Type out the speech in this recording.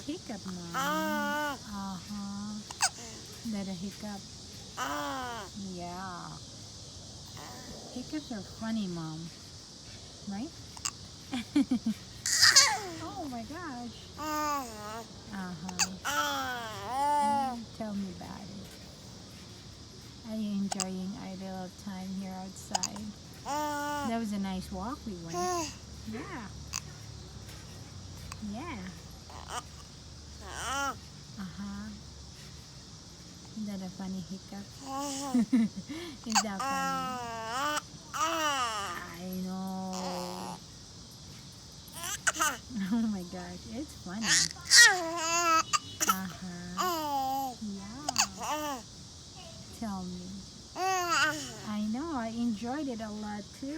hiccup, Mom. Uh-huh. That a hiccup. Yeah. Hiccups are funny, Mom. Right? Oh my gosh. Uh-huh. Tell me about it. Are you enjoying our little time here outside? That was a nice walk we went. Yeah. Yeah. Uh-huh. Is that a funny hiccup? Is that funny? I know. Oh my gosh, it's funny. Uh-huh. Yeah. Tell me. I know, I enjoyed it a lot too.